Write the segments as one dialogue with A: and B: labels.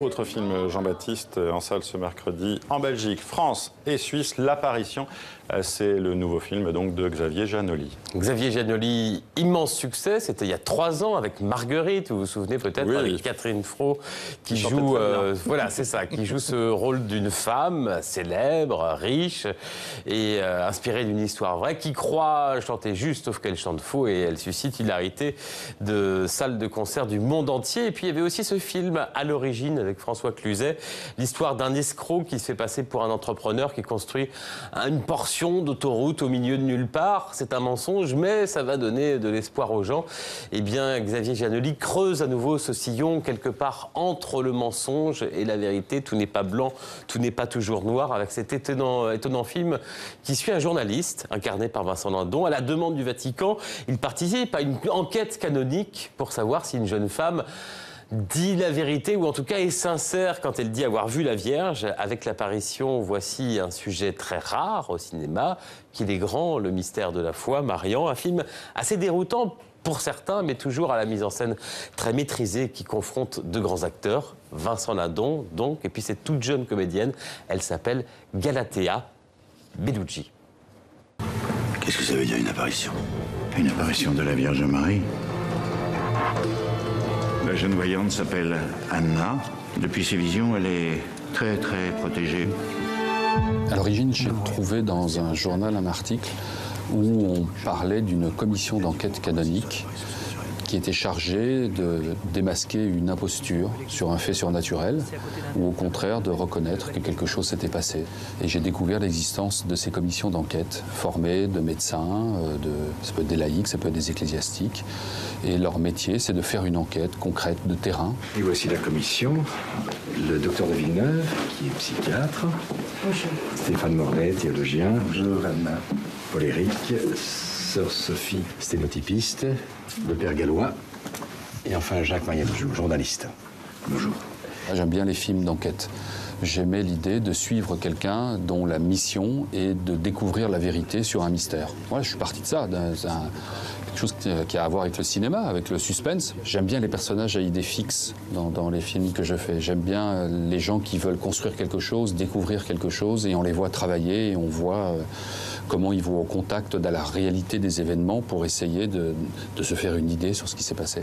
A: Autre film Jean-Baptiste en salle ce mercredi en Belgique, France et Suisse, L'Apparition. C'est le nouveau film donc de Xavier Janoli.
B: Xavier Janoli, immense succès, c'était il y a 3 ans avec Marguerite, vous vous souvenez peut-être, oui, avec Catherine Fro qui joue, voilà, c'est ça, qui joue ce rôle d'une femme célèbre, riche et inspirée d'une histoire vraie, qui croit chanter juste, sauf qu'elle chante faux et elle suscite hilarité de salles de concert du monde entier. Et puis il y avait aussi ce film à l'origine avec François Cluzet, l'histoire d'un escroc qui se fait passer pour un entrepreneur qui construit une portion d'autoroute au milieu de nulle part. C'est un mensonge, mais ça va donner de l'espoir aux gens. Eh bien, Xavier Janoli creuse à nouveau ce sillon quelque part entre le mensonge et la vérité. Tout n'est pas blanc, tout n'est pas toujours noir, avec cet étonnant film qui suit un journaliste incarné par Vincent Lindon. À la demande du Vatican, il participe à une enquête canonique pour savoir si une jeune femme dit la vérité, ou en tout cas est sincère quand elle dit avoir vu la Vierge. Avec L'Apparition, voici un sujet très rare au cinéma, qu'il est grand, le mystère de la foi, Marian, un film assez déroutant pour certains, mais toujours à la mise en scène très maîtrisée, qui confronte deux grands acteurs, Vincent Lindon, donc, et puis cette toute jeune comédienne, elle s'appelle Galatea Bellucci.
C: Qu'est-ce que ça veut dire, une apparition? Une apparition de la Vierge Marie. La jeune voyante s'appelle Anna. Depuis ses visions, elle est très protégée.
D: À l'origine, j'ai trouvé dans un journal un article où on parlait d'une commission d'enquête canonique qui était chargée de démasquer une imposture sur un fait surnaturel ou au contraire de reconnaître que quelque chose s'était passé. Et j'ai découvert l'existence de ces commissions d'enquête formées de médecins, ça peut être des laïcs, ça peut être des ecclésiastiques. Et leur métier, c'est de faire une enquête concrète de terrain.
E: Et voici la commission, le docteur de Villeneuve, qui est psychiatre. Bonjour. Stéphane Morlet, théologien. Bonjour, Anna. Paul-Éric, sœur Sophie, sténotypiste. Le père Gallois. Et enfin, Jacques Marianejou, journaliste. Bonjour.
D: J'aime bien les films d'enquête. J'aimais l'idée de suivre quelqu'un dont la mission est de découvrir la vérité sur un mystère. Voilà, je suis parti de ça. C'est quelque chose qui a à voir avec le cinéma, avec le suspense. J'aime bien les personnages à idées fixes dans les films que je fais. J'aime bien les gens qui veulent construire quelque chose, découvrir quelque chose, et on les voit travailler et on voit comment ils vont au contact de la réalité des événements pour essayer de se faire une idée sur ce qui s'est passé.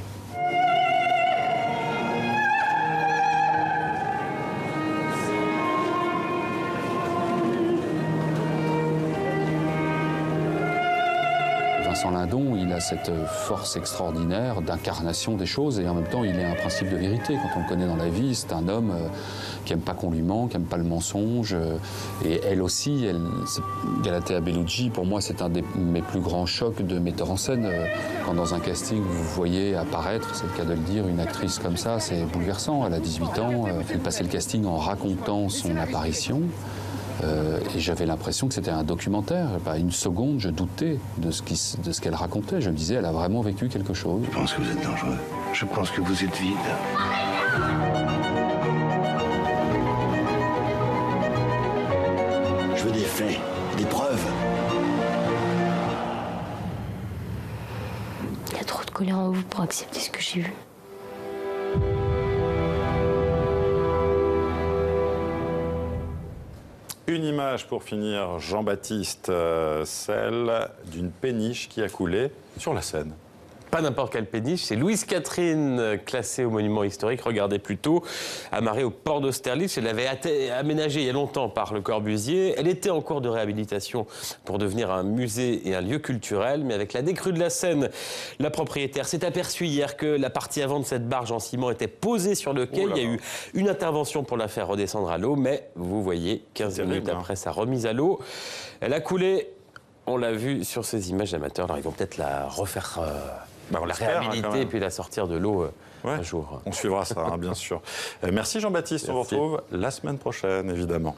D: Vincent Lindon, il a cette force extraordinaire d'incarnation des choses et en même temps, il est un principe de vérité. Quand on le connaît dans la vie, c'est un homme qui n'aime pas qu'on lui ment, qui n'aime pas le mensonge. Et elle aussi, Galatea Bellucci, pour moi, c'est un de mes plus grands chocs de metteur en scène. Quand dans un casting, vous voyez apparaître, c'est le cas de le dire, une actrice comme ça, c'est bouleversant. Elle a 18 ans, elle passait le casting en racontant son apparition. Et j'avais l'impression que c'était un documentaire. Pas une seconde, je doutais de ce qu'elle racontait. Je me disais, elle a vraiment vécu quelque chose.
C: Je pense que vous êtes dangereux. Je pense que vous êtes vide. Je veux des faits, des preuves.
F: Il y a trop de colère en vous pour accepter ce que j'ai vu.
A: Une image pour finir, Jean-Baptiste, celle d'une péniche qui a coulé sur la Seine.
B: Pas n'importe quelle péniche, c'est Louise Catherine, classée au monument historique. Regardez plutôt, amarrée au port d'Austerlitz. Elle l'avait aménagée il y a longtemps par Le Corbusier. Elle était en cours de réhabilitation pour devenir un musée et un lieu culturel. Mais avec la décrue de la Seine, la propriétaire s'est aperçue hier que la partie avant de cette barge en ciment était posée sur le quai. Il y a eu une intervention pour la faire redescendre à l'eau. Mais vous voyez, 15 minutes après sa remise à l'eau, elle a coulé. On l'a vu sur ces images amateurs. Alors ils vont peut-être la refaire... la réhabiliter et puis la sortir de l'eau un jour.
A: On suivra ça, bien sûr. Merci Jean-Baptiste, on vous retrouve la semaine prochaine, évidemment.